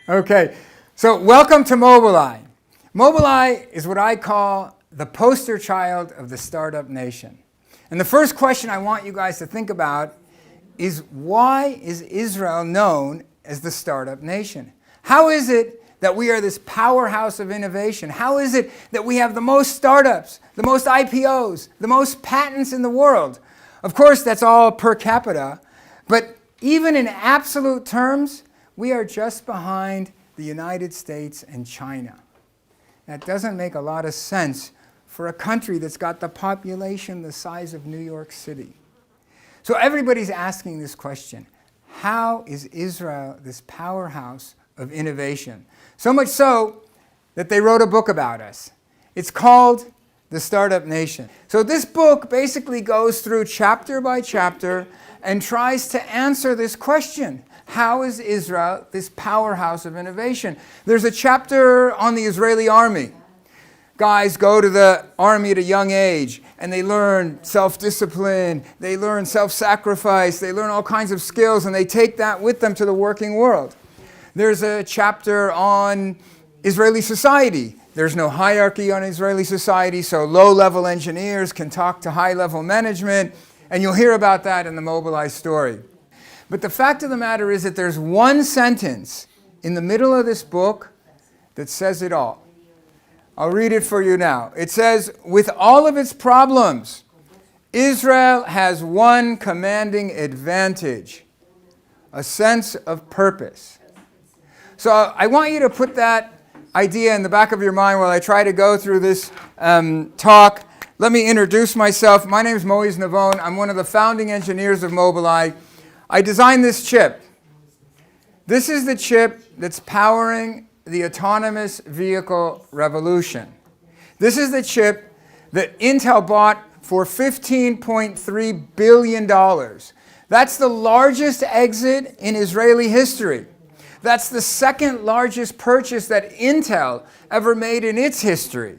Okay, so welcome to Mobileye. Mobileye is what I call the poster child of the startup nation. And the first question I want you guys to think about is, why is Israel known as the startup nation? How is it that we are this powerhouse of innovation? How is it that we have the most startups, the most IPOs, the most patents in the world? Of course, that's all per capita, but even in absolute terms, we are just behind the United States and China. That doesn't make a lot of sense for a country that's got the population the size of New York City. So everybody's asking this question: how is Israel this powerhouse of innovation? So much so that they wrote a book about us. It's called The Startup Nation. So this book basically goes through chapter by chapter and tries to answer this question. How is Israel this powerhouse of innovation? There's a chapter on the Israeli army. Guys go to the army at a young age and they learn self-discipline, they learn self-sacrifice, they learn all kinds of skills, and they take that with them to the working world. There's a chapter on Israeli society. There's no hierarchy on Israeli society, so low-level engineers can talk to high-level management, and you'll hear about that in the Mobileye story. But the fact of the matter is that there's one sentence in the middle of this book that says it all. I'll read it for you now. It says, with all of its problems, Israel has one commanding advantage: a sense of purpose. So I want you to put that idea in the back of your mind while I try to go through this talk. Let me introduce myself. My name is Mois Navon. I'm one of the founding engineers of Mobileye. I designed this chip. This is the chip that's powering the autonomous vehicle revolution. This is the chip that Intel bought for $15.3 billion. That's the largest exit in Israeli history. That's the second largest purchase that Intel ever made in its history.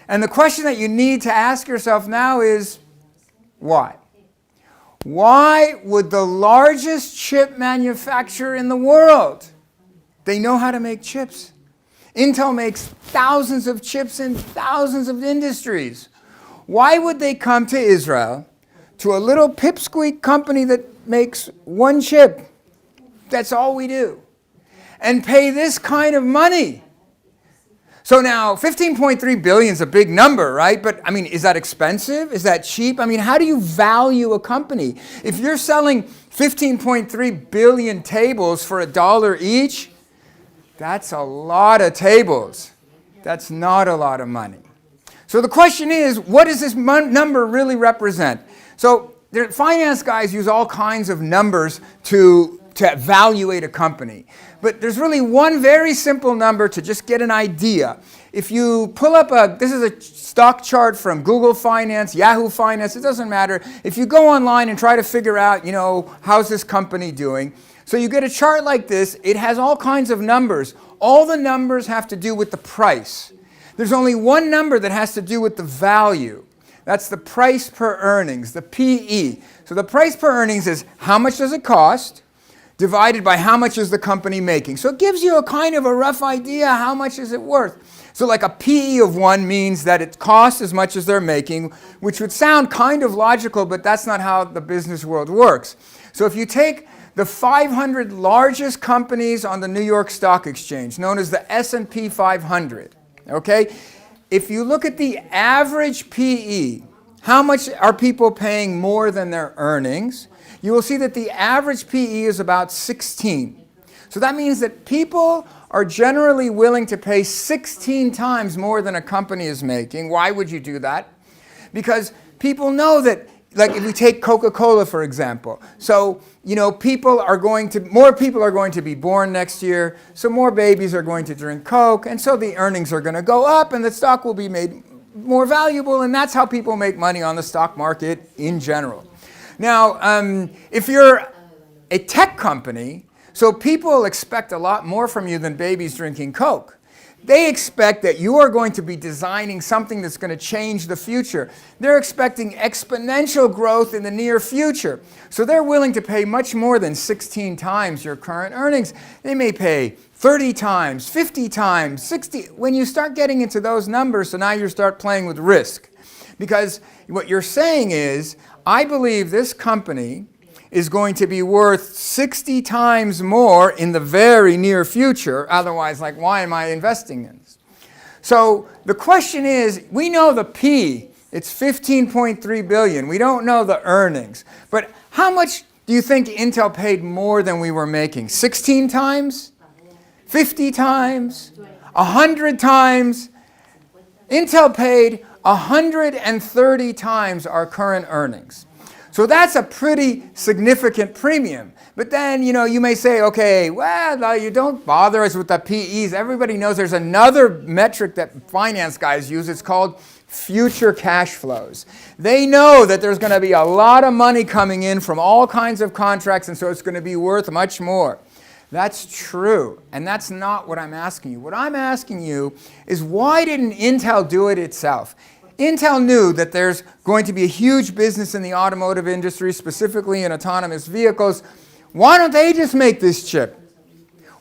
And the question that you need to ask yourself now is, why? Why would the largest chip manufacturer in the world, they know how to make chips. Intel makes thousands of chips in thousands of industries. Why would they come to Israel, to a little pipsqueak company that makes one chip? That's all we do. And pay this kind of money? So now, 15.3 billion is a big number, right? But I mean, is that expensive? Is that cheap? I mean, how do you value a company? If you're selling 15.3 billion tables for $1 each, that's a lot of tables. That's not a lot of money. So the question is, what does this number really represent? So the finance guys use all kinds of numbers to evaluate a company. But there's really one very simple number to just get an idea. If you pull up this is a stock chart from Google Finance, Yahoo Finance, it doesn't matter. If you go online and try to figure out, how's this company doing? So you get a chart like this. It has all kinds of numbers. All the numbers have to do with the price. There's only one number that has to do with the value. That's the price per earnings, the PE. So the price per earnings is how much does it cost, divided by how much is the company making. So it gives you a kind of a rough idea how much is it worth. So like a PE of 1 means that it costs as much as they're making, which would sound kind of logical, but that's not how the business world works. So if you take the 500 largest companies on the New York Stock Exchange, known as the S&P 500, okay? If you look at the average PE, how much are people paying more than their earnings? You will see that the average PE is about 16. So that means that people are generally willing to pay 16 times more than a company is making. Why would you do that? Because people know that, like if we take Coca-Cola, for example. So, more people are going to be born next year, so more babies are going to drink Coke, and so the earnings are going to go up, and the stock will be made more valuable, and that's how people make money on the stock market in general. Now, if you're a tech company, so people expect a lot more from you than babies drinking Coke. They expect that you are going to be designing something that's going to change the future. They're expecting exponential growth in the near future. So they're willing to pay much more than 16 times your current earnings. They may pay 30 times, 50 times, 60. When you start getting into those numbers, so now you start playing with risk. Because what you're saying is, I believe this company is going to be worth 60 times more in the very near future. Otherwise, like, why am I investing in this? So the question is, we know the P, it's 15.3 billion. We don't know the earnings. But how much do you think Intel paid more than we were making? 16 times? 50 times? 100 times? Intel paid 130 times our current earnings. So that's a pretty significant premium. But then, you may say, okay, well, you don't bother us with the PEs. Everybody knows there's another metric that finance guys use. It's called future cash flows. They know that there's going to be a lot of money coming in from all kinds of contracts, and so it's going to be worth much more. That's true, and that's not what I'm asking you. What I'm asking you is, why didn't Intel do it itself? Intel knew that there's going to be a huge business in the automotive industry, specifically in autonomous vehicles. Why don't they just make this chip?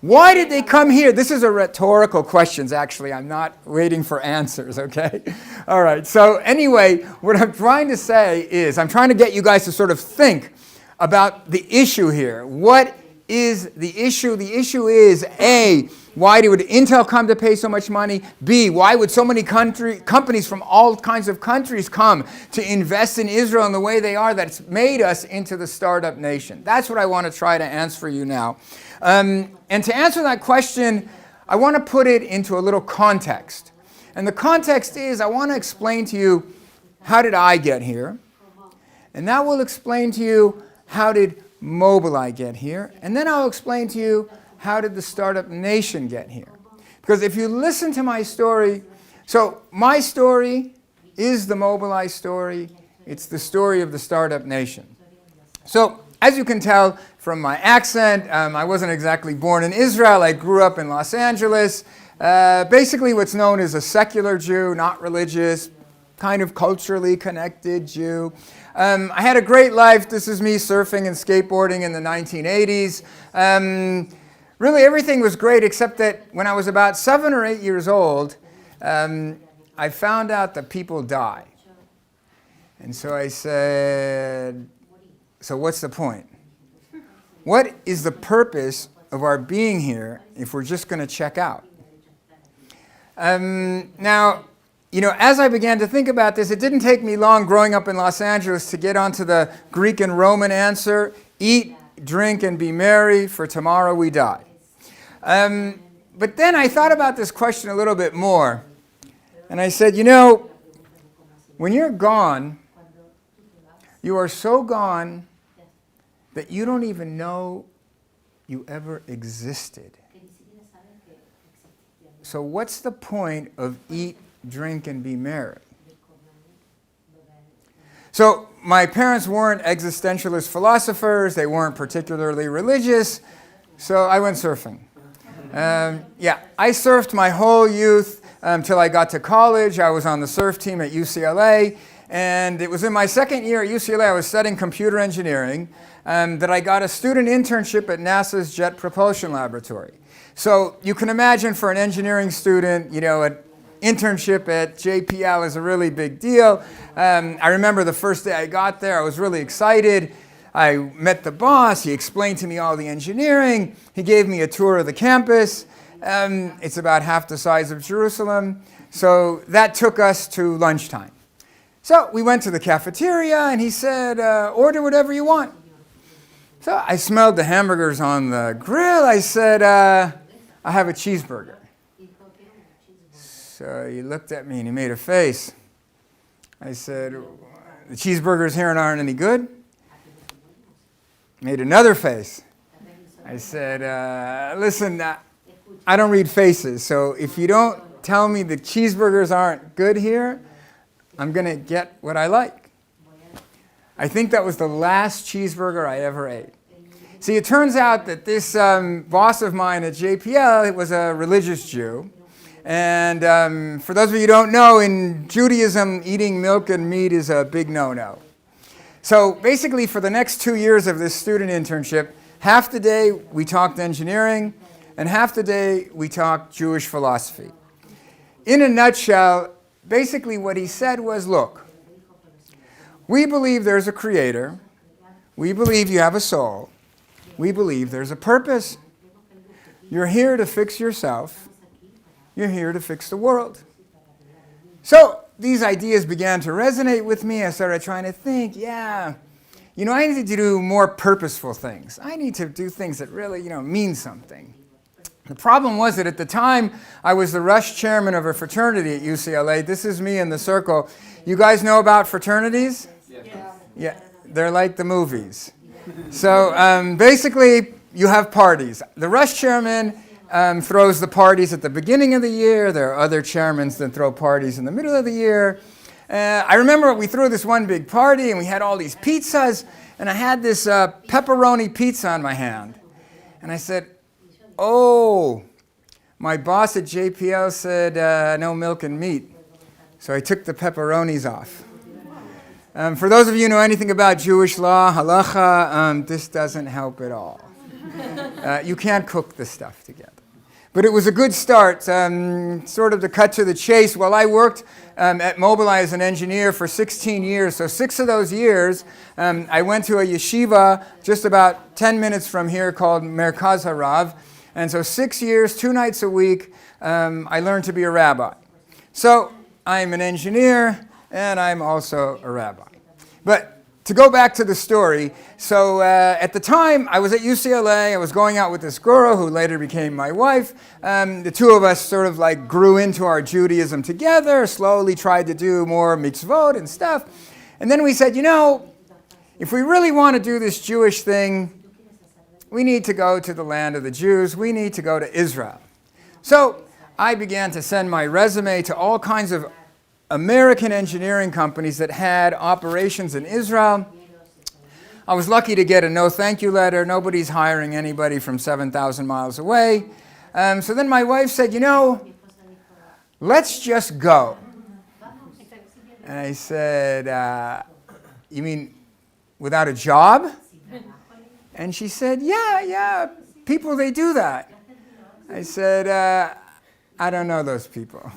Why did they come here? This is a rhetorical question, actually. I'm not waiting for answers, okay? All right, so anyway, what I'm trying to say is, I'm trying to get you guys to sort of think about the issue here. What is the issue? The issue is, A, why would Intel come to pay so much money? B, why would so many companies from all kinds of countries come to invest in Israel in the way they are that's made us into the startup nation? That's what I want to try to answer for you now. And to answer that question, I want to put it into a little context. And the context is, I want to explain to you, how did I get here? And that will explain to you, how did Mobileye get here? And then I'll explain to you, how did the startup nation get here? Because if you listen to my story, so my story is the Mobileye story. It's the story of the startup nation. So as you can tell from my accent, I wasn't exactly born in Israel. I grew up in Los Angeles. Basically what's known as a secular Jew, not religious, kind of culturally connected Jew. I had a great life. This is me surfing and skateboarding in the 1980s. Really, everything was great, except that when I was about 7 or 8 years old, I found out that people die. And so I said, so what's the point? What is the purpose of our being here if we're just going to check out? Now, as I began to think about this, it didn't take me long growing up in Los Angeles to get onto the Greek and Roman answer, eat, drink, and be merry, for tomorrow we die. But then I thought about this question a little bit more, and I said, when you're gone, you are so gone that you don't even know you ever existed. So what's the point of eat, drink, and be merry? So my parents weren't existentialist philosophers. They weren't particularly religious. So I went surfing. I surfed my whole youth until I got to college. I was on the surf team at UCLA. And it was in my second year at UCLA, I was studying computer engineering, that I got a student internship at NASA's Jet Propulsion Laboratory. So you can imagine, for an engineering student, an internship at JPL is a really big deal. I remember the first day I got there, I was really excited. I met the boss. He explained to me all the engineering. He gave me a tour of the campus. It's about half the size of Jerusalem. So that took us to lunchtime. So we went to the cafeteria, and he said, order whatever you want. So I smelled the hamburgers on the grill. I said, I have a cheeseburger. So he looked at me, and he made a face. I said, the cheeseburgers here aren't any good? Made another face. I said, listen, I don't read faces, so if you don't tell me the cheeseburgers aren't good here, I'm going to get what I like. I think that was the last cheeseburger I ever ate. See, it turns out that this boss of mine at JPL was a religious Jew, And for those of you who don't know, in Judaism, eating milk and meat is a big no-no. So basically, for the next 2 years of this student internship, half the day we talked engineering, and half the day we talked Jewish philosophy. In a nutshell, basically what he said was, look, we believe there's a creator. We believe you have a soul. We believe there's a purpose. You're here to fix yourself. You're here to fix the world. So these ideas began to resonate with me. I started trying to think, I need to do more purposeful things. I need to do things that really, mean something. The problem was that at the time, I was the rush chairman of a fraternity at UCLA. This is me in the circle. You guys know about fraternities? Yeah, they're like the movies. So basically, you have parties. The rush chairman throws the parties at the beginning of the year. There are other chairmen that throw parties in the middle of the year. I remember we threw this one big party, and we had all these pizzas, and I had this pepperoni pizza on my hand. And I said, oh, my boss at JPL said no milk and meat. So I took the pepperonis off. For those of you who know anything about Jewish law, halacha, this doesn't help at all. You can't cook this stuff together. But it was a good start. Sort of to cut to the chase, while I worked at Mobileye as an engineer for 16 years, so 6 of those years, I went to a yeshiva just about 10 minutes from here called Merkaz Harav. And so 6 years, 2 nights a week, I learned to be a rabbi. So I'm an engineer, and I'm also a rabbi. But to go back to the story, so at the time, I was at UCLA. I was going out with this girl who later became my wife. The two of us sort of like grew into our Judaism together, slowly tried to do more mitzvot and stuff. And then we said, if we really want to do this Jewish thing, we need to go to the land of the Jews. We need to go to Israel. So I began to send my resume to all kinds of American engineering companies that had operations in Israel. I was lucky to get a no thank you letter. Nobody's hiring anybody from 7,000 miles away. So then my wife said, let's just go. And I said, you mean without a job? And she said, yeah, people, they do that. I said, I don't know those people.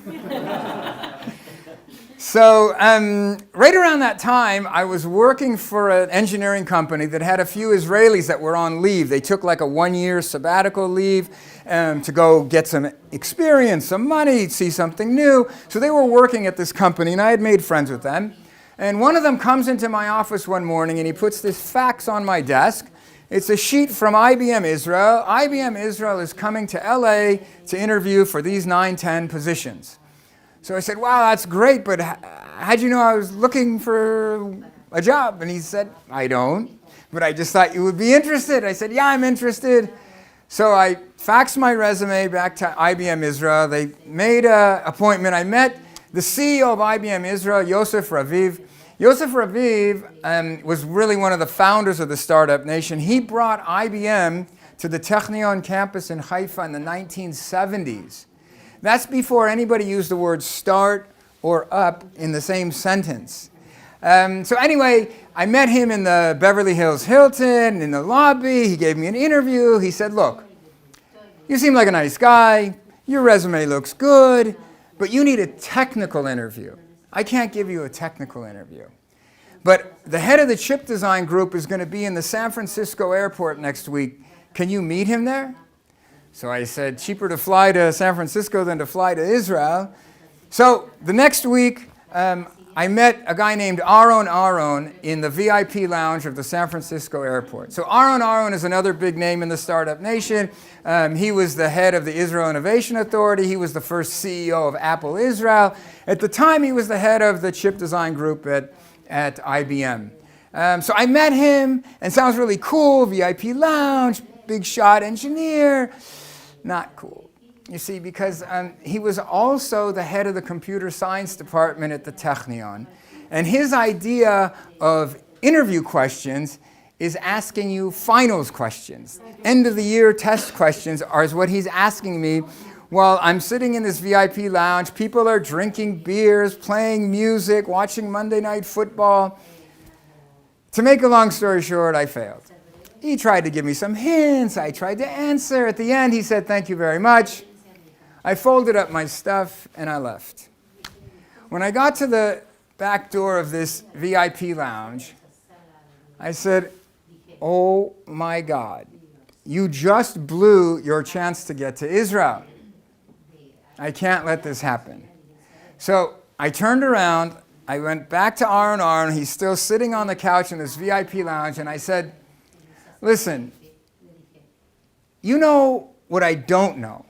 So right around that time, I was working for an engineering company that had a few Israelis that were on leave. They took like a 1-year sabbatical leave to go get some experience, some money, see something new. So they were working at this company, and I had made friends with them. And one of them comes into my office one morning, and he puts this fax on my desk. It's a sheet from IBM Israel. IBM Israel is coming to LA to interview for these 9-10 positions. So I said, wow, that's great, but how'd you know I was looking for a job? And he said, I don't, but I just thought you would be interested. I said, yeah, I'm interested. So I faxed my resume back to IBM Israel. They made an appointment. I met the CEO of IBM Israel, Yosef Raviv. Yosef Raviv was really one of the founders of the startup nation. He brought IBM to the Technion campus in Haifa in the 1970s. That's before anybody used the word start or up in the same sentence. So anyway, I met him in the Beverly Hills Hilton, in the lobby. He gave me an interview. He said, look, you seem like a nice guy. Your resume looks good, but you need a technical interview. I can't give you a technical interview. But the head of the chip design group is going to be in the San Francisco airport next week. Can you meet him there? So I said, cheaper to fly to San Francisco than to fly to Israel. So the next week, I met a guy named Aaron in the VIP lounge of the San Francisco airport. So Aaron is another big name in the startup nation. He was the head of the Israel Innovation Authority. He was the first CEO of Apple Israel. At the time, he was the head of the chip design group at IBM. So I met him, and sounds really cool, VIP lounge, big shot engineer. Not cool. You see, because he was also the head of the computer science department at the Technion. And his idea of interview questions is asking you finals questions. End of the year test questions is what he's asking me Well, I'm sitting in this VIP lounge. People are drinking beers, playing music, watching Monday Night Football. To make a long story short, I failed. He tried to give me some hints. I tried to answer. At the end, he said, "Thank you very much." I folded up my stuff and I left. When I got to the back door of this VIP lounge, I said, "Oh my God, you just blew your chance to get to Israel. I can't let this happen." So I turned around, I went back to R&R, and he's still sitting on the couch in this VIP lounge, and I said, "Listen, you know what I don't know,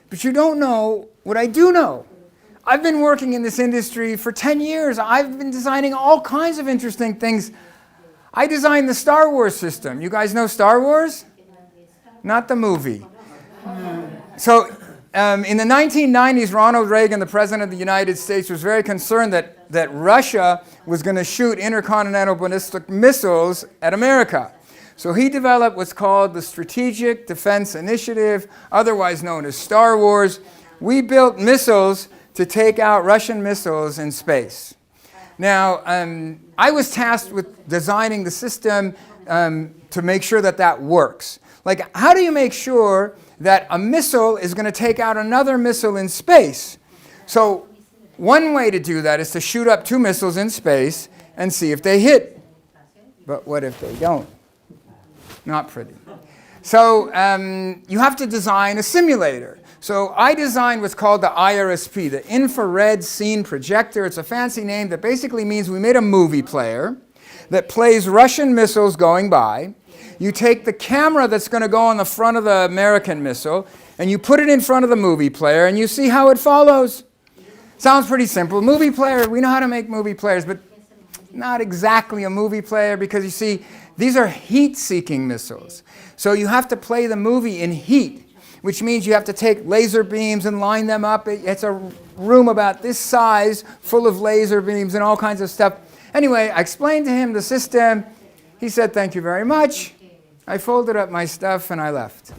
but you don't know what I do know. I've been working in this industry for 10 years. I've been designing all kinds of interesting things. I designed the Star Wars system. You guys know Star Wars? Not the movie." So in the 1990s, Ronald Reagan, the President of the United States, was very concerned that Russia was going to shoot intercontinental ballistic missiles at America. So he developed what's called the Strategic Defense Initiative, otherwise known as Star Wars. We built missiles to take out Russian missiles in space. Now, I was tasked with designing the system to make sure that that works. Like, how do you make sure that a missile is going to take out another missile in space? So one way to do that is to shoot up two missiles in space and see if they hit. But what if they don't? Not pretty. So you have to design a simulator. So I designed what's called the IRSP, the Infrared Scene Projector. It's a fancy name that basically means we made a movie player that plays Russian missiles going by. You take the camera that's going to go on the front of the American missile, and you put it in front of the movie player, and you see how it follows. Sounds pretty simple. Movie player, we know how to make movie players, but not exactly a movie player, because you see, these are heat-seeking missiles. So you have to play the movie in heat, which means you have to take laser beams and line them up. It's a room about this size, full of laser beams and all kinds of stuff. Anyway, I explained to him the system. He said, "Thank you very much." I folded up my stuff and I left.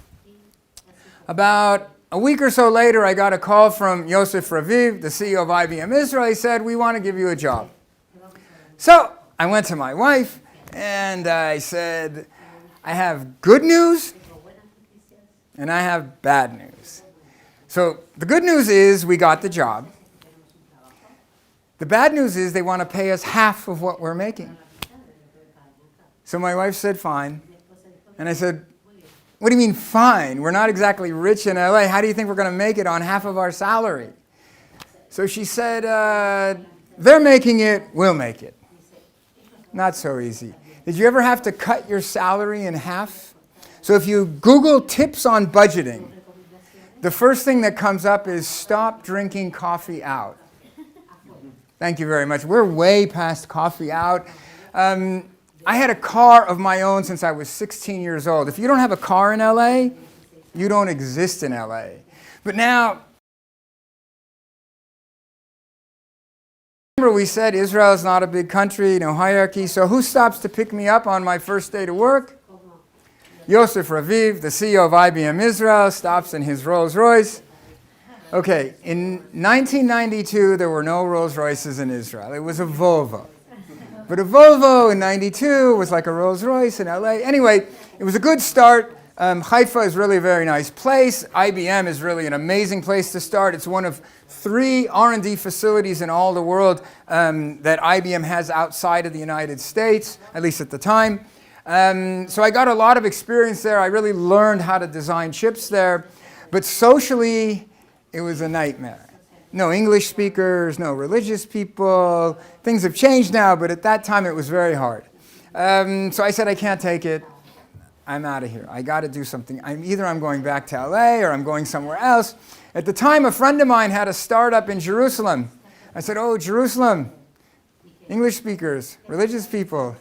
About a week or so later, I got a call from Yosef Raviv, the CEO of IBM Israel. He said, "We want to give you a job." So I went to my wife and I said, "I have good news and I have bad news." So the good news is we got the job. The bad news is they want to pay us half of what we're making. So my wife said, "Fine." And I said, "What do you mean, fine? We're not exactly rich in LA. How do you think we're going to make it on half of our salary?" So she said, "They're making it, we'll make it." Not so easy. Did you ever have to cut your salary in half? So if you Google tips on budgeting, the first thing that comes up is stop drinking coffee out. Thank you very much. We're way past coffee out. I had a car of my own since I was 16 years old. If you don't have a car in LA, you don't exist in LA. But now, remember we said Israel is not a big country, no hierarchy. So who stops to pick me up on my first day to work? Yosef Raviv, the CEO of IBM Israel, stops in his Rolls Royce. Okay, in 1992, there were no Rolls Royces in Israel. It was a Volvo. But a Volvo in 92 was like a Rolls Royce in LA. Anyway, it was a good start. Haifa is really a very nice place. IBM is really an amazing place to start. It's one of 3 R&D facilities in all the world that IBM has outside of the United States, at least at the time. So I got a lot of experience there. I really learned how to design chips there. But socially, it was a nightmare. No English speakers, no religious people. Things have changed now, but at that time it was very hard. So I said, "I can't take it. I'm out of here. I got to do something. Either I'm going back to LA or I'm going somewhere else." At the time, a friend of mine had a startup in Jerusalem. I said, "Oh, Jerusalem, English speakers, religious people,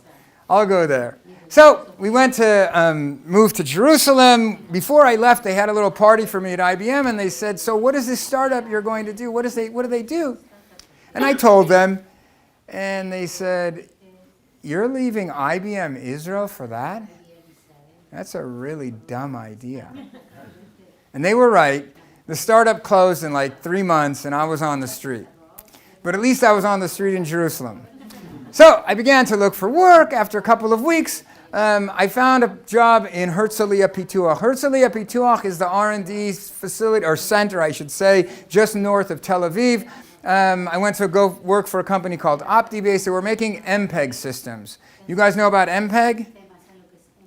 I'll go there." So we went to move to Jerusalem. Before I left, they had a little party for me at IBM, and they said, "So what is this startup you're going to do? What do they do?" And I told them, and they said, "You're leaving IBM Israel for that? That's a really dumb idea." And they were right, The startup closed in like 3 months, and I was on the street. But at least I was on the street in Jerusalem. So I began to look for work. After a couple of weeks, I found a job in Herzliya Pituach. Herzliya Pituach is the R&D facility, or center, I should say, just north of Tel Aviv. I went to go work for a company called OptiBase. They were making MPEG systems. You guys know about MPEG?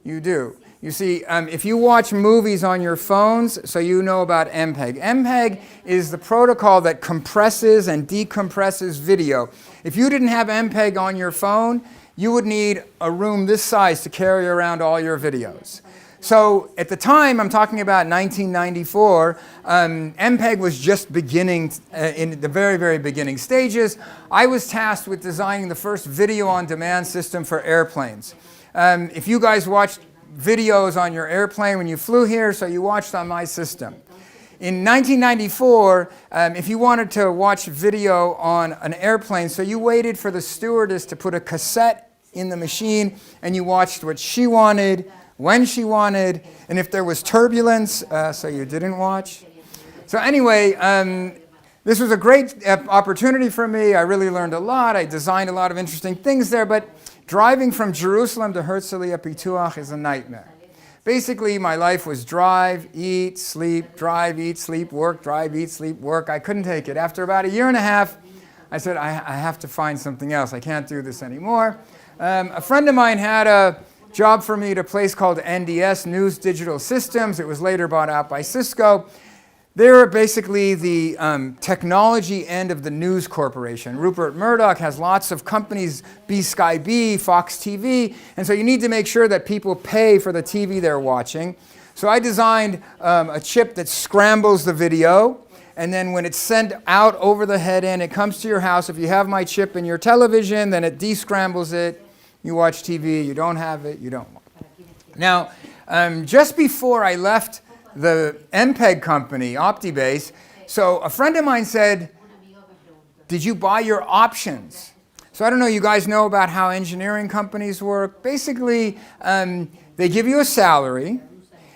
You do. You see, if you watch movies on your phones, so you know about MPEG. MPEG is the protocol that compresses and decompresses video. If you didn't have MPEG on your phone, you would need a room this size to carry around all your videos. So at the time, I'm talking about 1994, MPEG was just beginning in the very, very beginning stages. I was tasked with designing the first video-on-demand system for airplanes. If you guys watched videos on your airplane when you flew here, so you watched on my system. In 1994, if you wanted to watch video on an airplane, so you waited for the stewardess to put a cassette in the machine, and you watched what she wanted, when she wanted, and if there was turbulence, so you didn't watch. So anyway, this was a great opportunity for me. I really learned a lot. I designed a lot of interesting things there, but driving from Jerusalem to Herzliya Pituach is a nightmare. Basically, my life was drive, eat, sleep, drive, eat, sleep, work, drive, eat, sleep, work. I couldn't take it. After about a year and a half, I said, I have to find something else. I can't do this anymore. A friend of mine had a job for me at a place called NDS, News Digital Systems. It was later bought out by Cisco. They're basically the technology end of the news corporation. Rupert Murdoch has lots of companies, Sky B, Fox TV, and so you need to make sure that people pay for the TV they're watching. So I designed a chip that scrambles the video, and then when it's sent out over the head end, it comes to your house. If you have my chip in your television, then it descrambles it. You watch TV. You don't have it, you don't watch it. Now, just before I left the MPEG company, OptiBase, so a friend of mine said, did you buy your options? So I don't know, you guys know about how engineering companies work. Basically, they give you a salary,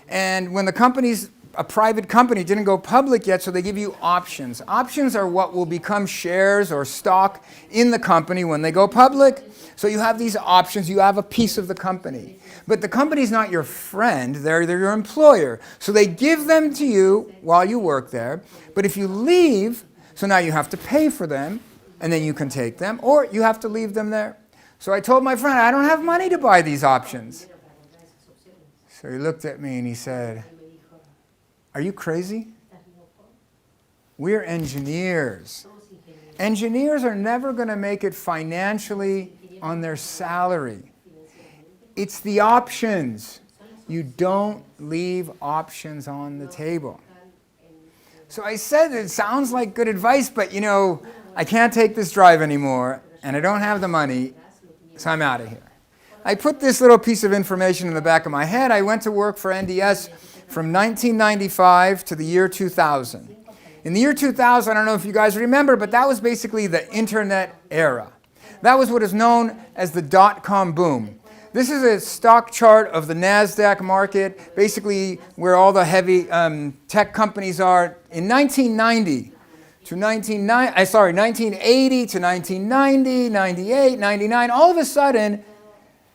and when the company's a private company, didn't go public yet, so they give you options. Options are what will become shares or stock in the company when they go public. So you have these options, you have a piece of the company. But the company's not your friend, they're your employer. So they give them to you while you work there. But if you leave, so now you have to pay for them, and then you can take them, or you have to leave them there. So I told my friend, I don't have money to buy these options. So he looked at me and he said, are you crazy? We're engineers. Engineers are never going to make it financially on their salary. It's the options. You don't leave options on the table. So I said, it sounds like good advice, but you know, I can't take this drive anymore, and I don't have the money, so I'm out of here. I put this little piece of information in the back of my head. I went to work for NDS from 1995 to the year 2000. In the year 2000, I don't know if you guys remember, but that was basically the internet era. That was what is known as the dot-com boom. This is a stock chart of the NASDAQ market, basically where all the heavy tech companies are. In 1980 to 1990, 98, 99, all of a sudden,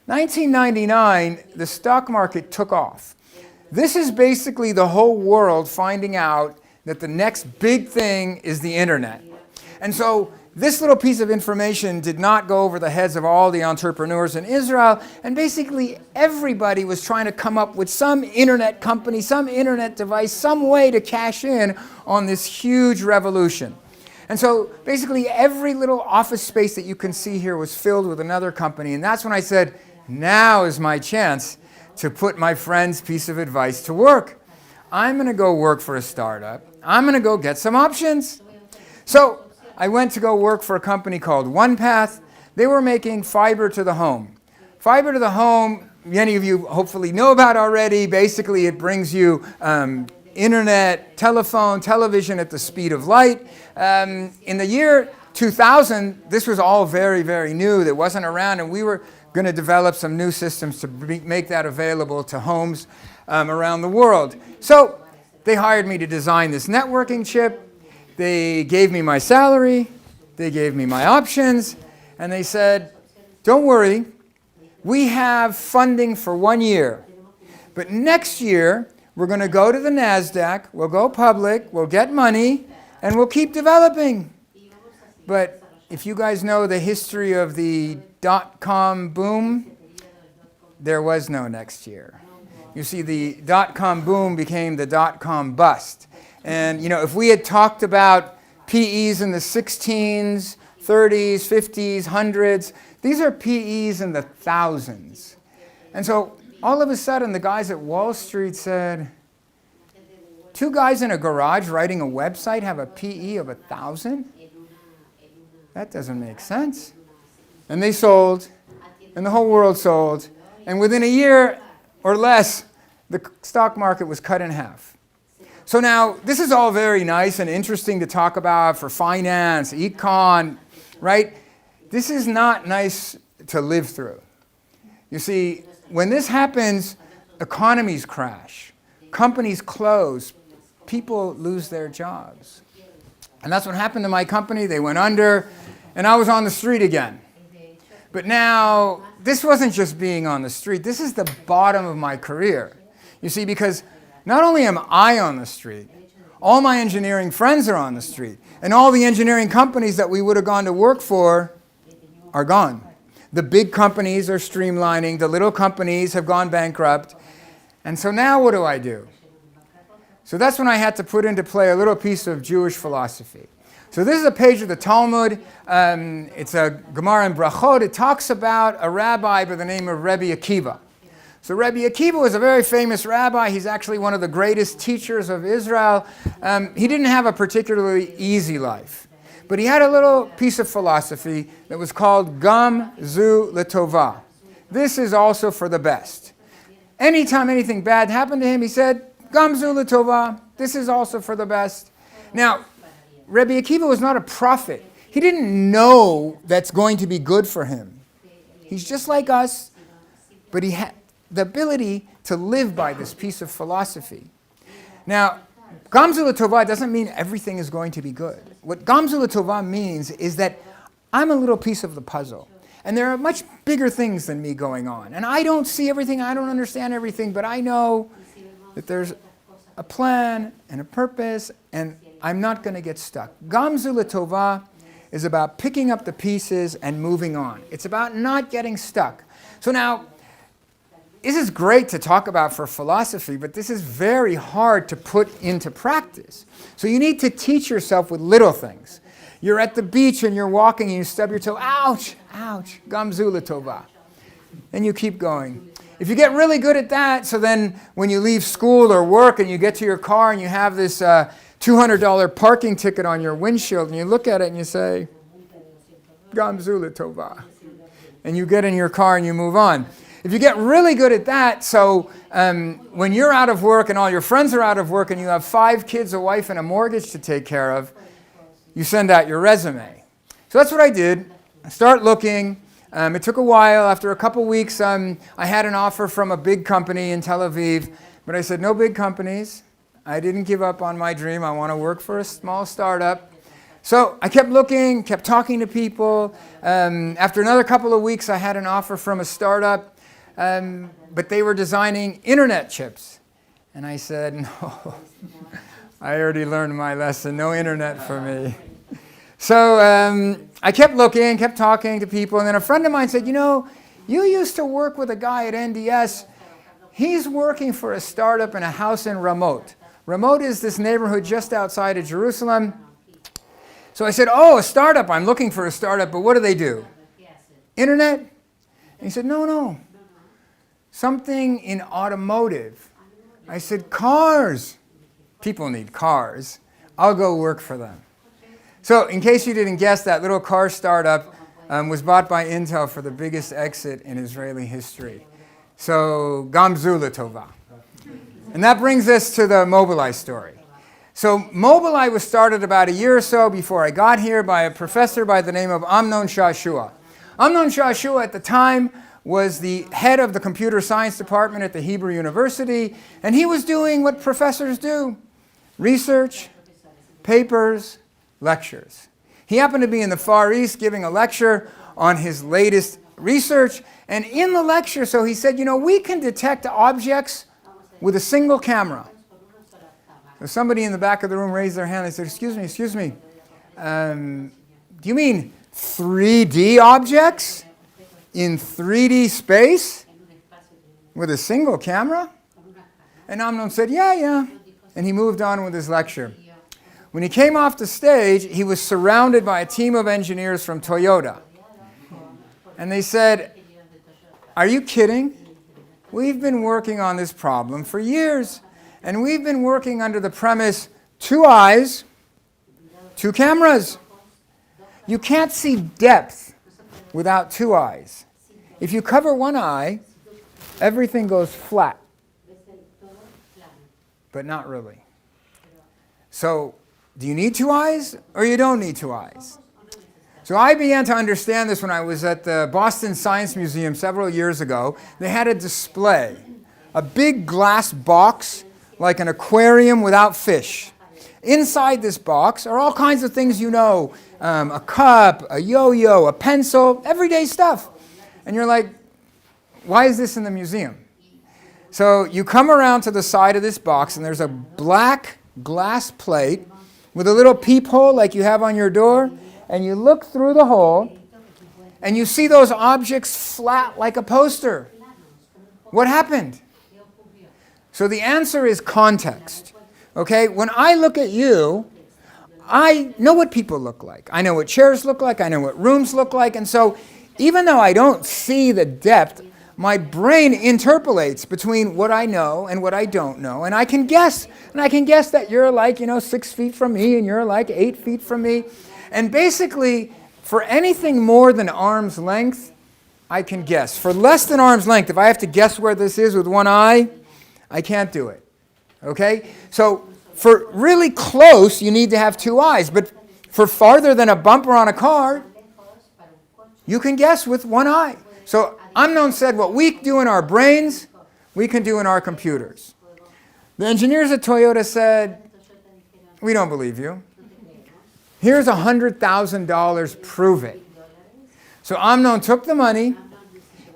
1999, the stock market took off. This is basically the whole world finding out that the next big thing is the internet. And so this little piece of information did not go over the heads of all the entrepreneurs in Israel, and basically everybody was trying to come up with some internet company, some internet device, some way to cash in on this huge revolution. And so basically every little office space that you can see here was filled with another company, and that's when I said, now is my chance to put my friend's piece of advice to work. I'm going to go work for a startup. I'm going to go get some options. So I went to go work for a company called OnePath. They were making fiber to the home. Fiber to the home, many of you hopefully know about already. Basically, it brings you internet, telephone, television at the speed of light. In the year 2000, this was all very, very new. That wasn't around, and we were going to develop some new systems to make that available to homes around the world. So They hired me to design this networking chip. They gave me my salary. They gave me my options. And they said, don't worry, we have funding for 1 year. But next year, we're going to go to the NASDAQ, we'll go public, we'll get money, and we'll keep developing. But if you guys know the history of the dot-com boom, there was no next year. You see, the dot-com boom became the dot-com bust. And if we had talked about PEs in the 16s, 30s, 50s, 100s, these are PEs in the thousands. And so all of a sudden, the guys at Wall Street said, 2 guys in a garage writing a website have a PE of 1,000? That doesn't make sense. And they sold, and the whole world sold, and within a year or less, the stock market was cut in half. So now, this is all very nice and interesting to talk about for finance, econ, right? This is not nice to live through. You see, when this happens, economies crash, companies close, people lose their jobs. And that's what happened to my company. They went under, and I was on the street again. But now, this wasn't just being on the street. This is the bottom of my career. You see, because not only am I on the street, all my engineering friends are on the street, and all the engineering companies that we would have gone to work for are gone. The big companies are streamlining, the little companies have gone bankrupt, and so now what do? So that's when I had to put into play a little piece of Jewish philosophy. So this is a page of the Talmud. It's a Gemara in Brachot. It talks about a rabbi by the name of Rebbe Akiva. So Rebbe Akiva was a very famous rabbi. He's actually one of the greatest teachers of Israel. He didn't have a particularly easy life, but he had a little piece of philosophy that was called Gam Zu L'Tova. This is also for the best. Anytime anything bad happened to him, he said, Gam Zu L'Tova, this is also for the best. Now, Rebbe Akiva was not a prophet. He didn't know that's going to be good for him. He's just like us, but he had the ability to live by this piece of philosophy. Now, Gam Zu L'Tova doesn't mean everything is going to be good. What Gam Zu L'Tova means is that I'm a little piece of the puzzle, and there are much bigger things than me going on. And I don't see everything, I don't understand everything, but I know that there's a plan and a purpose, and I'm not going to get stuck. Gam Zu L'Tova is about picking up the pieces and moving on. It's about not getting stuck. So now, this is great to talk about for philosophy, but this is very hard to put into practice. So you need to teach yourself with little things. You're at the beach and you're walking and you stub your toe. Ouch, ouch, Gam Zu L'Tova. And you keep going. If you get really good at that, so then when you leave school or work and you get to your car and you have this $200 parking ticket on your windshield and you look at it and you say, Gam Zu L'Tova. And you get in your car and you move on. If you get really good at that, so when you're out of work and all your friends are out of work and you have 5 kids, a wife, and a mortgage to take care of, you send out your resume. So that's what I did. I start looking. It took a while. After a couple weeks, I had an offer from a big company in Tel Aviv, but I said, no big companies. I didn't give up on my dream. I want to work for a small startup. So I kept looking, kept talking to people. After another couple of weeks, I had an offer from a startup. But they were designing internet chips. And I said, no, I already learned my lesson, no internet for me. So I kept looking, kept talking to people, and then a friend of mine said, you used to work with a guy at NDS. He's working for a startup in a house in Ramot. Ramot is this neighborhood just outside of Jerusalem. So I said, oh, a startup, I'm looking for a startup, but what do? Internet? And he said, no. Something in automotive. I said, cars. People need cars. I'll go work for them. So in case you didn't guess, that little car startup was bought by Intel for the biggest exit in Israeli history. So Gam Zu L'Tova. And that brings us to the Mobileye story. So Mobileye was started about a year or so before I got here by a professor by the name of Amnon Shashua. Amnon Shashua at the time was the head of the computer science department at the Hebrew University, and he was doing what professors do. research, papers, lectures. He happened to be in the Far East giving a lecture on his latest research, and in the lecture, so he said, we can detect objects with a single camera. So somebody in the back of the room raised their hand. They said, excuse me, do you mean 3D objects in 3D space with a single camera? And Amnon said, yeah. And he moved on with his lecture. When he came off the stage, he was surrounded by a team of engineers from Toyota. And they said, are you kidding? We've been working on this problem for years. And we've been working under the premise, 2 eyes, 2 cameras. You can't see depth without 2 eyes. If you cover 1 eye, everything goes flat. But not really. So, do you need 2 eyes or you don't need 2 eyes? So I began to understand this when I was at the Boston Science Museum several years ago. They had a display, a big glass box like an aquarium without fish. Inside this box are all kinds of things a cup, a yo-yo, a pencil, everyday stuff. And you're like, why is this in the museum? So you come around to the side of this box and there's a black glass plate with a little peephole like you have on your door, and you look through the hole and you see those objects flat like a poster. What happened? So the answer is context. Okay? When I look at you, I know what people look like. I know what chairs look like. I know what rooms look like. And so even though I don't see the depth, my brain interpolates between what I know and what I don't know. And I can guess. And I can guess that you're like, 6 feet from me and you're like 8 feet from me. And basically, for anything more than arm's length, I can guess. For less than arm's length, if I have to guess where this is with 1 eye, I can't do it. Okay? So for really close, you need to have 2 eyes. But for farther than a bumper on a car, you can guess with 1 eye. So Amnon said what we do in our brains, we can do in our computers. The engineers at Toyota said, we don't believe you. Here's $100,000, prove it. So Amnon took the money,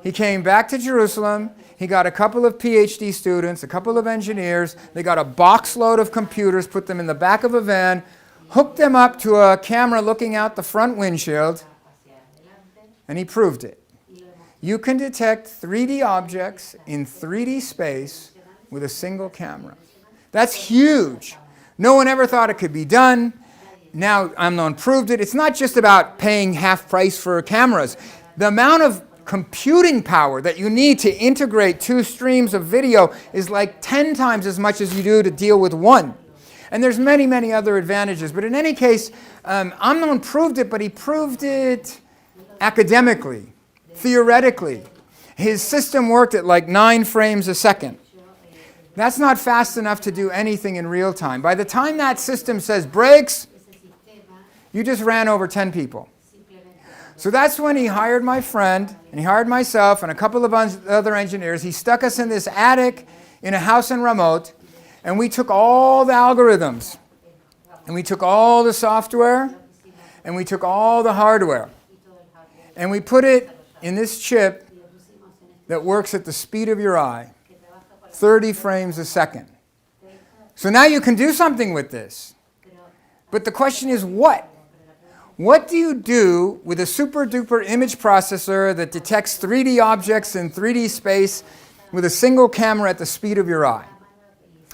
he came back to Jerusalem, he got a couple of PhD students, a couple of engineers, they got a box load of computers, put them in the back of a van, hooked them up to a camera looking out the front windshield, and he proved it. You can detect 3D objects in 3D space with a single camera. That's huge. No one ever thought it could be done. Now Amnon proved it. It's not just about paying half price for cameras. The amount of computing power that you need to integrate 2 streams of video is like 10 times as much as you do to deal with 1. And there's many, many other advantages. But in any case, Amnon proved it, but he proved it academically. Theoretically, his system worked at like 9 frames a second. That's not fast enough to do anything in real time. By the time that system says brakes, you just ran over 10 people. So that's when he hired my friend, and he hired myself and a couple of other engineers. He stuck us in this attic in a house in Ramot, and we took all the algorithms, and we took all the software, and we took all the hardware, and we put it in this chip that works at the speed of your eye, 30 frames a second. So now you can do something with this. But the question is what? What do you do with a super duper image processor that detects 3D objects in 3D space with a single camera at the speed of your eye?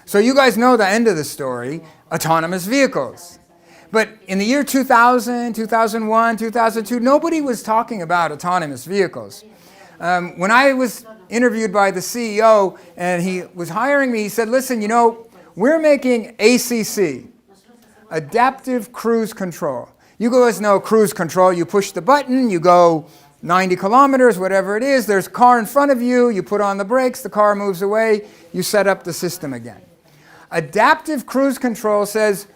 So you guys know the end of the story, autonomous vehicles. But in the year 2000, 2001, 2002, nobody was talking about autonomous vehicles. When I was interviewed by the CEO and he was hiring me, he said, listen, we're making ACC, Adaptive Cruise Control. You guys know cruise control. You push the button, you go 90 kilometers, whatever it is. There's a car in front of you. You put on the brakes, the car moves away. You set up the system again. Adaptive Cruise Control says,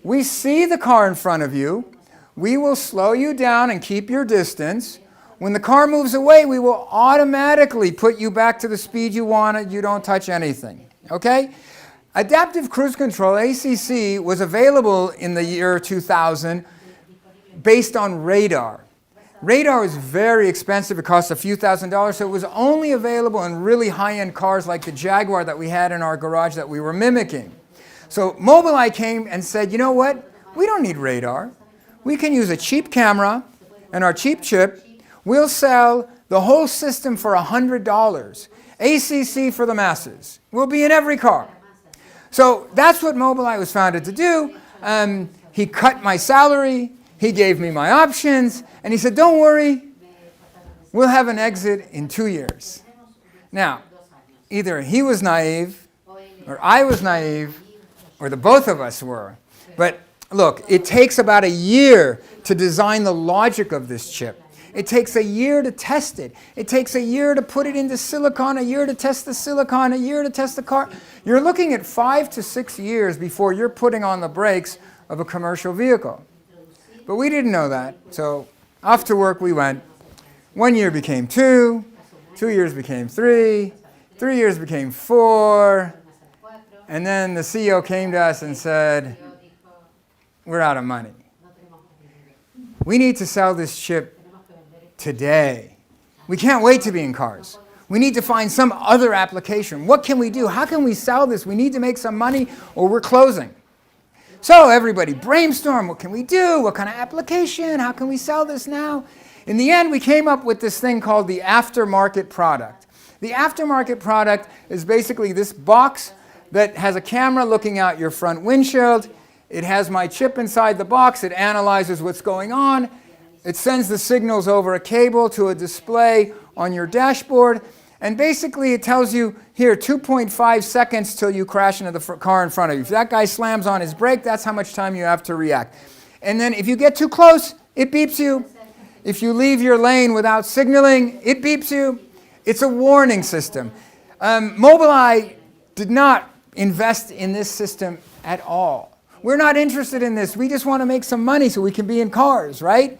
we see the car in front of you. We will slow you down and keep your distance. When the car moves away, we will automatically put you back to the speed you wanted. You don't touch anything. Okay? Adaptive Cruise Control, ACC, was available in the year 2000 based on radar. Radar is very expensive. It costs a few $1,000s, so it was only available in really high-end cars like the Jaguar that we had in our garage that we were mimicking. So Mobileye came and said, you know what? We don't need radar. We can use a cheap camera and our cheap chip. We'll sell the whole system for $100. ACC for the masses. We'll be in every car. So that's what Mobileye was founded to do. He cut my salary. He gave me my options. And he said, don't worry. We'll have an exit in 2 years. Now, either he was naive, or I was naive, or the both of us were. But look, it takes about a year to design the logic of this chip. It takes a year to test it. It takes a year to put it into silicon, a year to test the silicon, a year to test the car. You're looking at 5 to 6 years before you're putting on the brakes of a commercial vehicle. But we didn't know that, so off to work we went. 1 year became 2, 2 years became 3, 3 years became 4, and then the CEO came to us and said, we're out of money. We need to sell this chip today. We can't wait to be in cars. We need to find some other application. What can we do? How can we sell this? We need to make some money or we're closing. So everybody brainstorm. What can we do? What kind of application? How can we sell this now? In the end, we came up with this thing called the aftermarket product. The aftermarket product is basically this box that has a camera looking out your front windshield. It has my chip inside the box. It analyzes what's going on. It sends the signals over a cable to a display on your dashboard. And basically it tells you, here, 2.5 seconds till you crash into the car in front of you. If that guy slams on his brake, that's how much time you have to react. And then if you get too close, it beeps you. If you leave your lane without signaling, it beeps you. It's a warning system. Mobileye did not invest in this system at all. We're not interested in this. We just want to make some money so we can be in cars, right?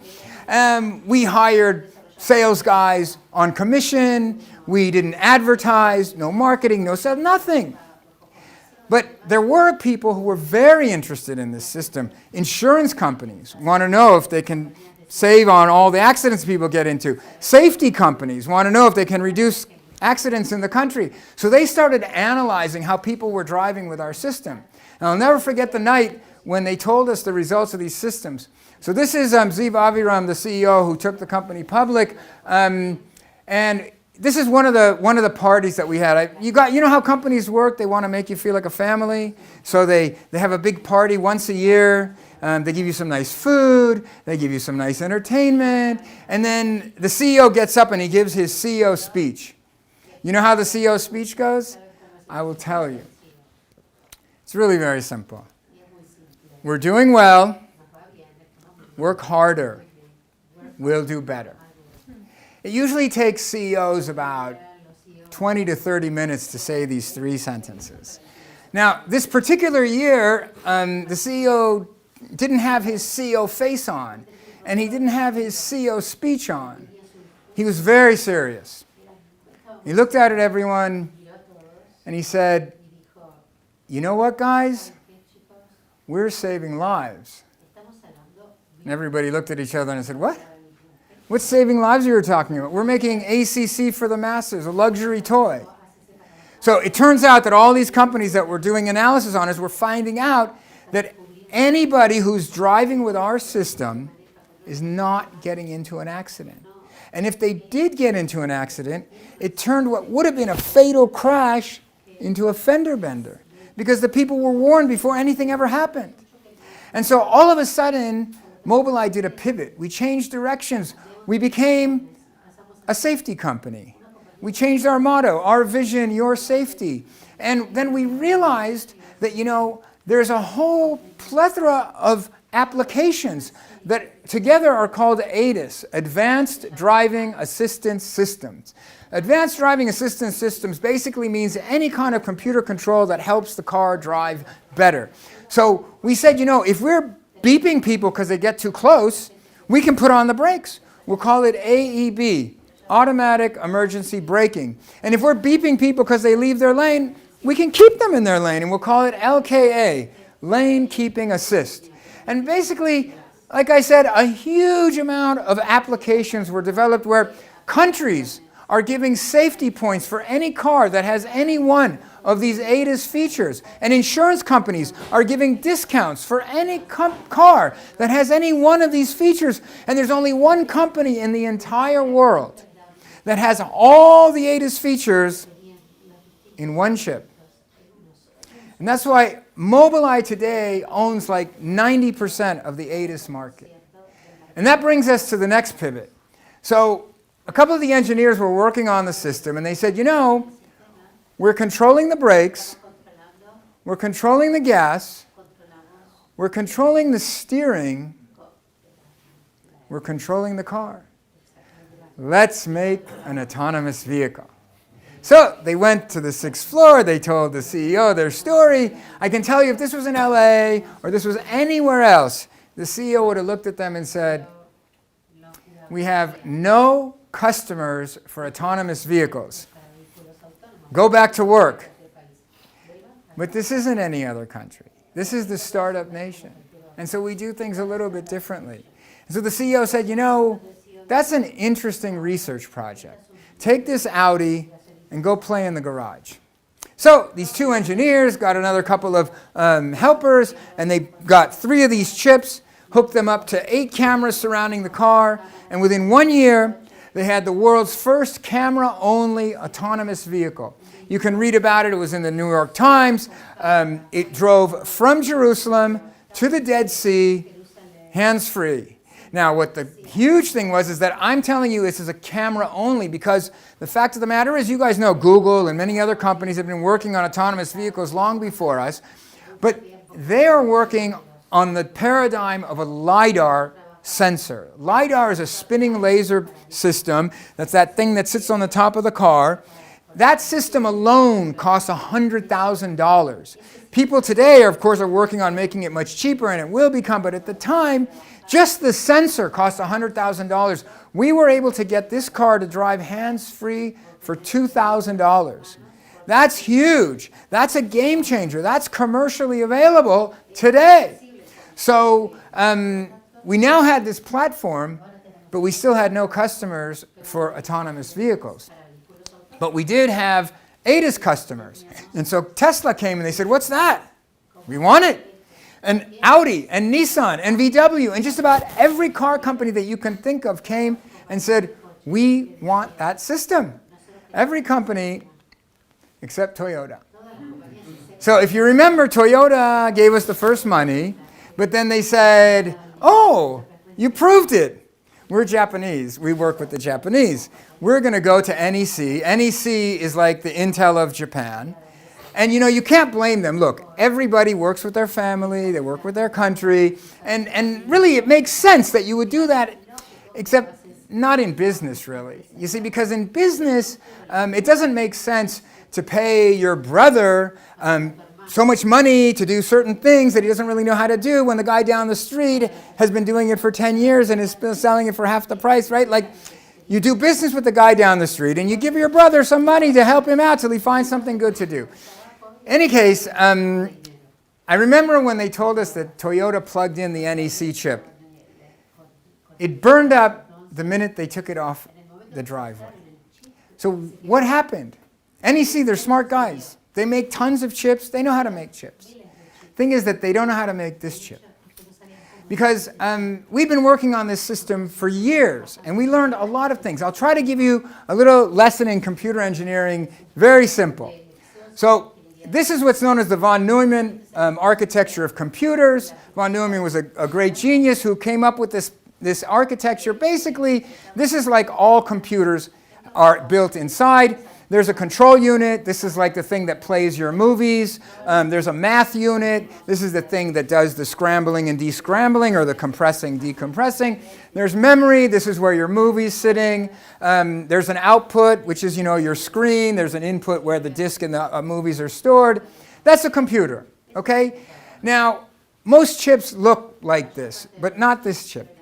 We hired sales guys on commission. We didn't advertise, no marketing, no sales, nothing. But there were people who were very interested in this system. Insurance companies want to know if they can save on all the accidents people get into. Safety companies want to know if they can reduce accidents in the country. So they started analyzing how people were driving with our system. And I'll never forget the night when they told us the results of these systems. So this is Ziv Aviram, the CEO who took the company public. And this is one of the parties that we had. You know how companies work? They want to make you feel like a family. So they have a big party once a year. They give you some nice food. They give you some nice entertainment. And then the CEO gets up and he gives his CEO speech. You know how the CEO speech goes? I will tell you. It's really very simple. We're doing well. Work harder. We'll do better. It usually takes CEOs about 20 to 30 minutes to say these 3 sentences. Now, this particular year, the CEO didn't have his CEO face on, and he didn't have his CEO speech on. He was very serious. He looked out at everyone, and he said, you know what, guys? We're saving lives. And everybody looked at each other and said, what? What saving lives are you talking about? We're making ACC for the masses, a luxury toy. So it turns out that all these companies that were doing analysis on us were finding out that anybody who's driving with our system is not getting into an accident. And if they did get into an accident, it turned what would have been a fatal crash into a fender bender because the people were warned before anything ever happened. And so all of a sudden, Mobileye did a pivot. We changed directions. We became a safety company. We changed our motto, our vision, your safety. And then we realized that, there's a whole plethora of applications that together are called ADAS, Advanced Driving Assistance Systems. Advanced Driving Assistance Systems basically means any kind of computer control that helps the car drive better. So we said, if we're beeping people because they get too close, we can put on the brakes. We'll call it AEB, Automatic Emergency Braking. And if we're beeping people because they leave their lane, we can keep them in their lane, and we'll call it LKA, Lane Keeping Assist. And basically, like I said, a huge amount of applications were developed where countries are giving safety points for any car that has any one of these ADAS features. And insurance companies are giving discounts for any car that has any one of these features. And there's only one company in the entire world that has all the ADAS features in one chip. And that's why Mobileye today owns like 90% of the ADAS market. And that brings us to the next pivot. So a couple of the engineers were working on the system, and they said, you know, we're controlling the brakes, we're controlling the gas, we're controlling the steering, we're controlling the car. Let's make an autonomous vehicle. So they went to the 6th floor, they told the CEO their story. I can tell you if this was in LA or this was anywhere else, the CEO would have looked at them and said, we have no customers for autonomous vehicles. Go back to work. But this isn't any other country. This is the startup nation. And so we do things a little bit differently. And so the CEO said, you know, that's an interesting research project. Take this Audi and go play in the garage. So these two engineers got another couple of helpers, and they got 3 of these chips, hooked them up to 8 cameras surrounding the car, and within 1 year, they had the world's first camera-only autonomous vehicle. You can read about it. It was in the New York Times. It drove from Jerusalem to the Dead Sea, hands-free. Now, what the huge thing was is that I'm telling you this is a camera only because the fact of the matter is, you guys know Google and many other companies have been working on autonomous vehicles long before us, but they are working on the paradigm of a LiDAR sensor. LiDAR is a spinning laser system. That's that thing that sits on the top of the car. That system alone costs $100,000. People today, of course, are working on making it much cheaper, and it will become, but at the time, just the sensor cost $100,000. We were able to get this car to drive hands-free for $2,000. That's huge. That's a game changer. That's commercially available today. So we now had this platform, but we still had no customers for autonomous vehicles. But we did have ADAS customers. And so Tesla came and they said, what's that? We want it. And Audi and Nissan and VW and just about every car company that you can think of came and said, we want that system. Every company except Toyota. So if you remember, Toyota gave us the first money, but then they said, oh, you proved it. We're Japanese. We work with the Japanese. We're going to go to NEC. NEC is like the Intel of Japan. And you know, you can't blame them. Look, everybody works with their family, they work with their country, and really it makes sense that you would do that, except not in business, really. You see, because in business, it doesn't make sense to pay your brother so much money to do certain things that he doesn't really know how to do when the guy down the street has been doing it for 10 years and is still selling it for half the price, right? Like, you do business with the guy down the street and you give your brother some money to help him out till he finds something good to do. In any case, I remember when they told us that Toyota plugged in the NEC chip. It burned up the minute they took it off the driveway. So what happened? NEC, they're smart guys. They make tons of chips. They know how to make chips. Thing is that they don't know how to make this chip. Because we've been working on this system for years, and we learned a lot of things. I'll try to give you a little lesson in computer engineering, very simple. So this is what's known as the von Neumann architecture of computers. Von Neumann was a great genius who came up with this architecture. Basically, this is like all computers are built inside. There's a control unit. This is like the thing that plays your movies. There's a math unit. This is the thing that does the scrambling and descrambling, or the compressing, decompressing. There's memory. This is where your movie's sitting. There's an output, which is, you know, your screen. There's an input where the disk and the movies are stored. That's a computer, okay? Now, most chips look like this, but not this chip.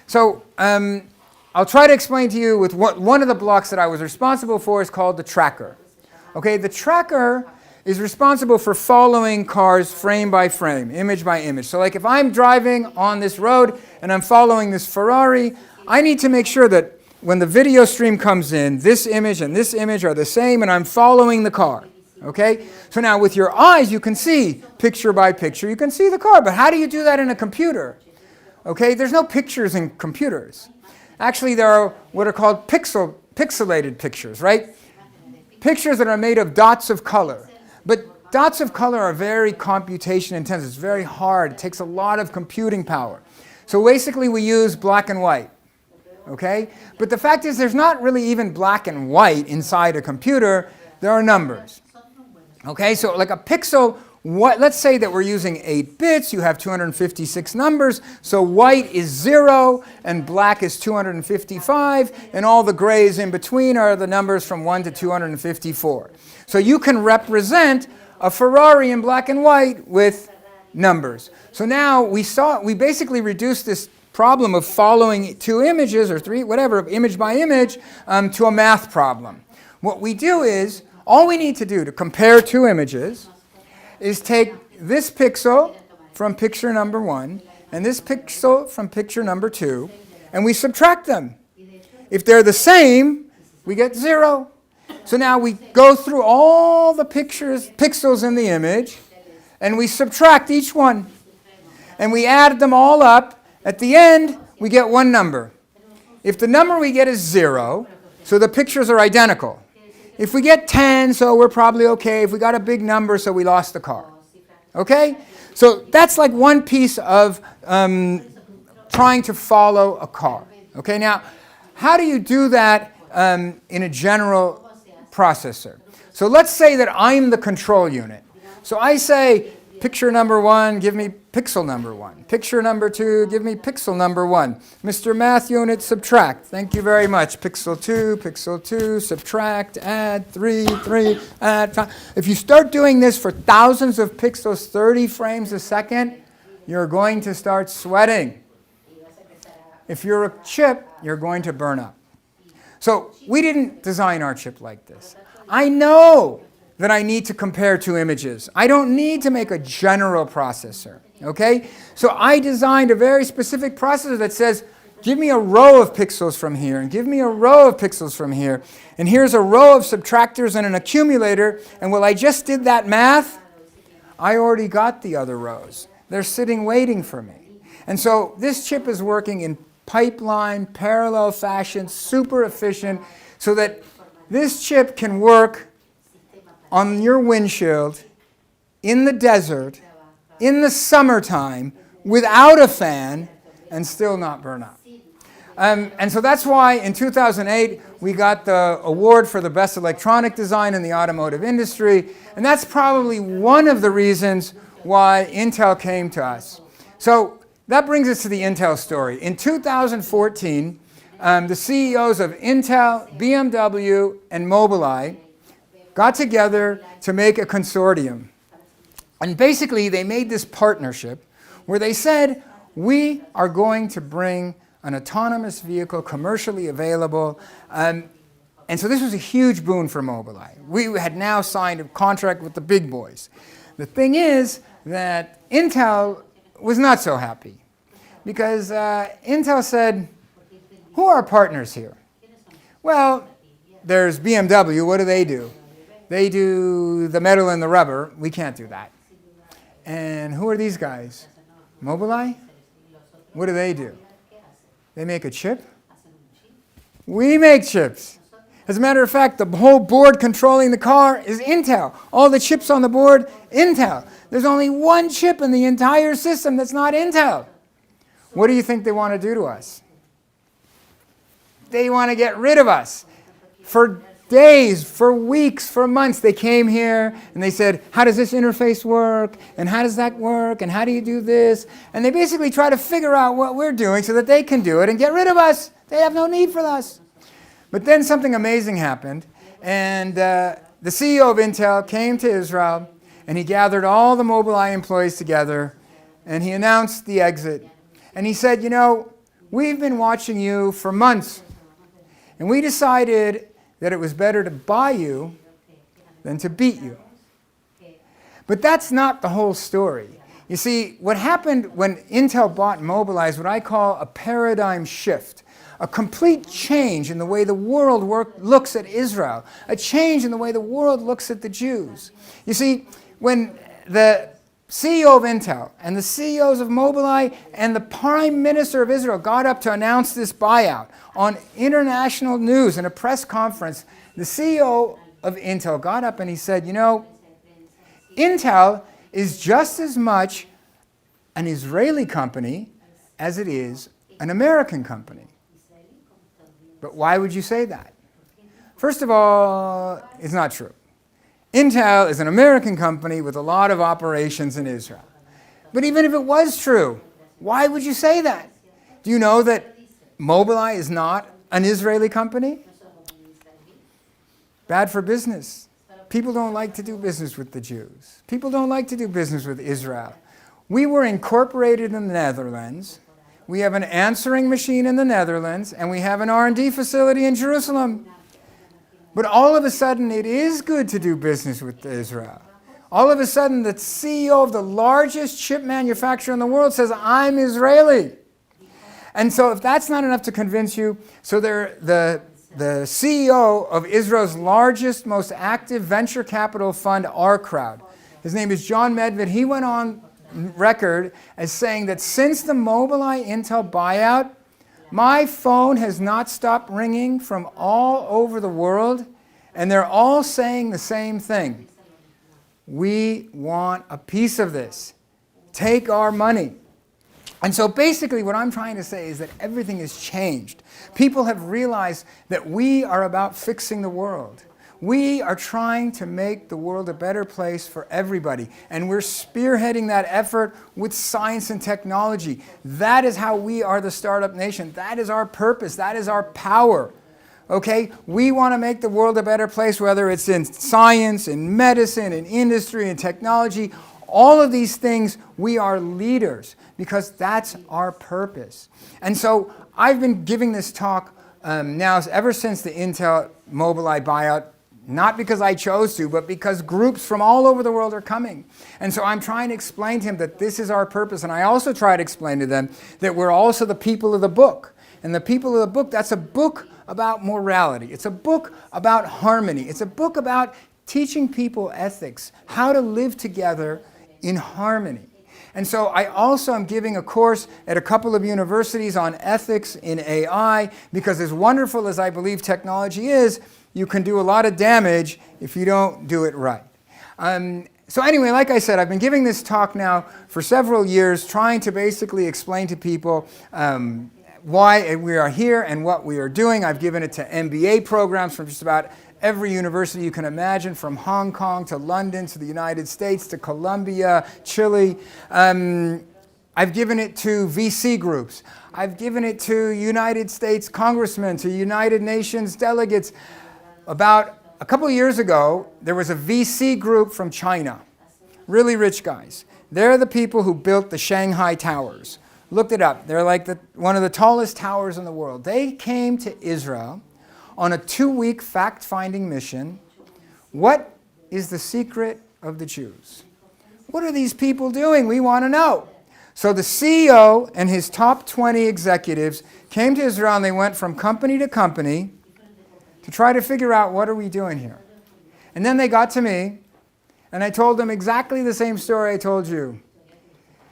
So I'll try to explain to you with one of the blocks that I was responsible for is called the tracker. Okay, the tracker is responsible for following cars frame by frame, image by image. So like if I'm driving on this road and I'm following this Ferrari, I need to make sure that when the video stream comes in, this image and this image are the same and I'm following the car. Okay? So now with your eyes you can see picture by picture, you can see the car, but how do you do that in a computer? Okay? There's no pictures in computers. Actually there are what are called pixelated pictures, right? Pictures that are made of dots of color. But dots of color are very computation intensive. It's very hard. It takes a lot of computing power. So basically we use black and white. Okay? But the fact is there's not really even black and white inside a computer. There are numbers. Okay? So like a pixel, let's say that we're using 8 bits. You have 256 numbers. So white is 0 and black is 255. And all the grays in between are the numbers from 1 to 254. So you can represent a Ferrari in black and white with numbers. So now we basically reduced this problem of following 2 images or 3, whatever, image by image, to a math problem. What we do is, all we need to do to compare 2 images is take this pixel from picture number 1 and this pixel from picture number 2, and we subtract them. If they're the same, we get 0. So now we go through all the pixels in the image, and we subtract each one. And we add them all up. At the end, we get one number. If the number we get is 0, so the pictures are identical. If we get 10, so we're probably okay. If we got a big number, so we lost the car. Okay? So that's like one piece of trying to follow a car. Okay? Now, how do you do that in a general processor? So let's say that I'm the control unit. So I say, picture number 1, give me pixel number 1. Picture number 2, give me pixel number 1. Mr. Math Unit, subtract. Thank you very much. Pixel 2, subtract, add, 3, add 5. If you start doing this for thousands of pixels, 30 frames a second, you're going to start sweating. If you're a chip, you're going to burn up. So we didn't design our chip like this. I know that I need to compare 2 images. I don't need to make a general processor, okay? So I designed a very specific processor that says, give me a row of pixels from here, and give me a row of pixels from here, and here's a row of subtractors and an accumulator, and while I just did that math, I already got the other rows. They're sitting waiting for me. And so this chip is working in pipeline, parallel fashion, super efficient, so that this chip can work on your windshield, in the desert, in the summertime, without a fan, and still not burn up. And so that's why in 2008 we got the award for the best electronic design in the automotive industry, and that's probably one of the reasons why Intel came to us. So that brings us to the Intel story. In 2014, the CEOs of Intel, BMW, and Mobileye got together to make a consortium. And basically, they made this partnership where they said, we are going to bring an autonomous vehicle commercially available. And so this was a huge boon for Mobileye. We had now signed a contract with the big boys. The thing is that Intel was not so happy, because Intel said, who are our partners here? Well, there's BMW. What do? They do the metal and the rubber. We can't do that. And who are these guys? Mobileye? What do? They make a chip? We make chips. As a matter of fact, the whole board controlling the car is Intel. All the chips on the board, Intel. There's only one chip in the entire system that's not Intel. What do you think they want to do to us? They want to get rid of us. For days, for weeks, for months, they came here and they said, how does this interface work? And how does that work? And how do you do this? And they basically try to figure out what we're doing so that they can do it and get rid of us. They have no need for us. But then something amazing happened. And the CEO of Intel came to Israel and he gathered all the Mobileye employees together and he announced the exit. And he said, you know, we've been watching you for months. And we decided that it was better to buy you than to beat you. But that's not the whole story. You see, what happened when Intel bought Mobileye is what I call a paradigm shift, a complete change in the way the world looks at Israel, a change in the way the world looks at the Jews. You see, when the CEO of Intel and the CEOs of Mobileye and the Prime Minister of Israel got up to announce this buyout on international news in a press conference, the CEO of Intel got up and he said, you know, Intel is just as much an Israeli company as it is an American company. But why would you say that? First of all, it's not true. Intel is an American company with a lot of operations in Israel. But even if it was true, why would you say that? Do you know that Mobileye is not an Israeli company? Bad for business. People don't like to do business with the Jews. People don't like to do business with Israel. We were incorporated in the Netherlands. We have an answering machine in the Netherlands, and we have an R&D facility in Jerusalem. But all of a sudden, it is good to do business with Israel. All of a sudden, the CEO of the largest chip manufacturer in the world says, I'm Israeli. And so if that's not enough to convince you, so the CEO of Israel's largest, most active venture capital fund, R-Crowd, his name is John Medved, he went on record as saying that since the Mobileye Intel buyout, my phone has not stopped ringing from all over the world, and they're all saying the same thing. We want a piece of this. Take our money. And so basically what I'm trying to say is that everything has changed. People have realized that we are about fixing the world. We are trying to make the world a better place for everybody. And we're spearheading that effort with science and technology. That is how we are the startup nation. That is our purpose. That is our power. Okay? We want to make the world a better place, whether it's in science, in medicine, in industry, in technology. All of these things, we are leaders because that's our purpose. And so I've been giving this talk now ever since the Intel Mobileye buyout, not because I chose to, but because groups from all over the world are coming. And so I'm trying to explain to them that this is our purpose. And I also try to explain to them that we're also the people of the book. And the people of the book, that's a book about morality. It's a book about harmony. It's a book about teaching people ethics, how to live together in harmony. And so I also am giving a course at a couple of universities on ethics in AI, because as wonderful as I believe technology is, you can do a lot of damage if you don't do it right. So anyway, like I said, I've been giving this talk now for several years, trying to basically explain to people why we are here and what we are doing. I've given it to MBA programs from just about every university you can imagine, from Hong Kong to London to the United States to Colombia, Chile. I've given it to VC groups. I've given it to United States congressmen, to United Nations delegates. About a couple of years ago, there was a VC group from China, really rich guys. They're the people who built the Shanghai Towers. Looked it up. They're like one of the tallest towers in the world. They came to Israel on a 2-week fact-finding mission. What is the secret of the Jews? What are these people doing? We want to know. So the CEO and his top 20 executives came to Israel, and they went from company to company to try to figure out, what are we doing here? And then they got to me, and I told them exactly the same story I told you.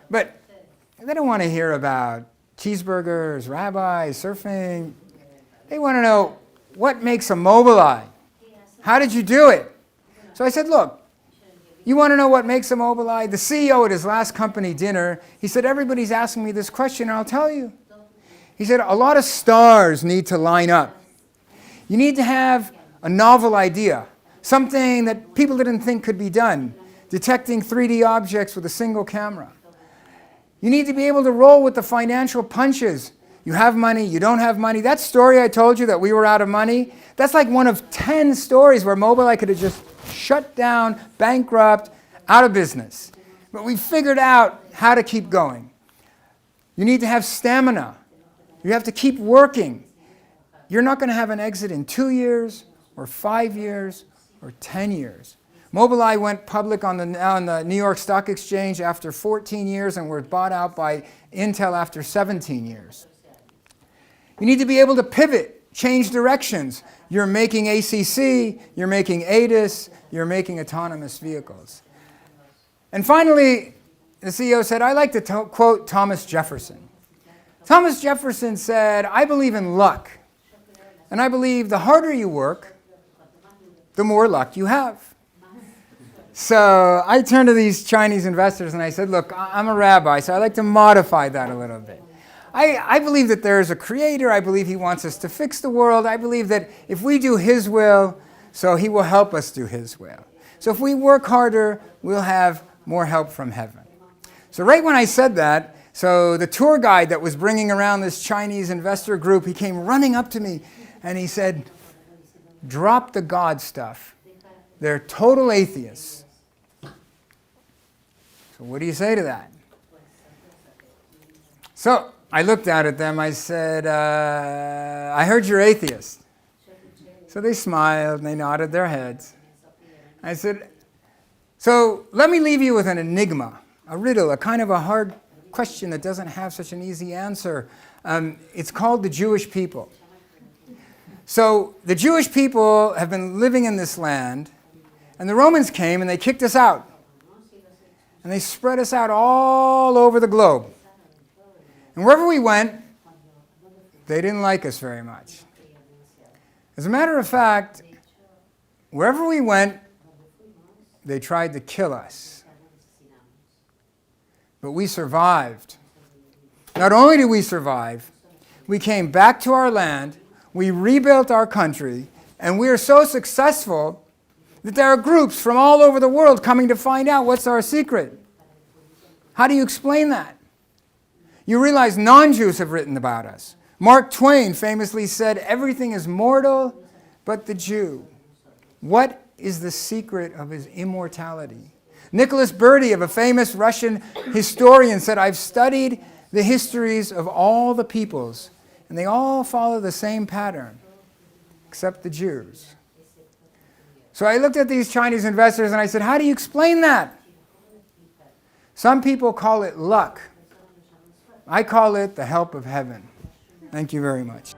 But they don't want to hear about cheeseburgers, rabbis, surfing. They want to know, what makes a Mobileye? How did you do it? So I said, look, you want to know what makes a Mobileye? The CEO at his last company dinner, he said, everybody's asking me this question, and I'll tell you. He said, a lot of stars need to line up. You need to have a novel idea, something that people didn't think could be done, detecting 3D objects with a single camera. You need to be able to roll with the financial punches. You have money, you don't have money. That story I told you that we were out of money, that's like one of 10 stories where Mobileye could have just shut down, bankrupt, out of business. But we figured out how to keep going. You need to have stamina. You have to keep working. You're not going to have an exit in 2 years or 5 years or 10 years. Mobileye went public on the New York Stock Exchange after 14 years and were bought out by Intel after 17 years. You need to be able to pivot, change directions. You're making ACC, you're making ADAS, you're making autonomous vehicles. And finally, the CEO said, I like to quote Thomas Jefferson. Thomas Jefferson said, I believe in luck. And I believe the harder you work, the more luck you have. So I turned to these Chinese investors and I said, look, I'm a rabbi, so I like to modify that a little bit. I believe that there is a creator. I believe he wants us to fix the world. I believe that if we do his will, so he will help us do his will. So if we work harder, we'll have more help from heaven. So right when I said that, so the tour guide that was bringing around this Chinese investor group, he came running up to me and he said, drop the God stuff. They're total atheists. So what do you say to that? So I looked out at them. I said, I heard you're atheist. So they smiled and they nodded their heads. I said, so let me leave you with an enigma, a riddle, a kind of a hard question that doesn't have such an easy answer. It's called the Jewish people. So the Jewish people have been living in this land, and the Romans came and they kicked us out. And they spread us out all over the globe. And wherever we went, they didn't like us very much. As a matter of fact, wherever we went, they tried to kill us. But we survived. Not only did we survive, we came back to our land, we rebuilt our country, and we are so successful that there are groups from all over the world coming to find out what's our secret. How do you explain that? You realize non-Jews have written about us. Mark Twain famously said, everything is mortal but the Jew. What is the secret of his immortality? Nicholas Berdy, a famous Russian historian, said, I've studied the histories of all the peoples, and they all follow the same pattern, except the Jews. So I looked at these Chinese investors and I said, how do you explain that? Some people call it luck. I call it the help of heaven. Thank you very much.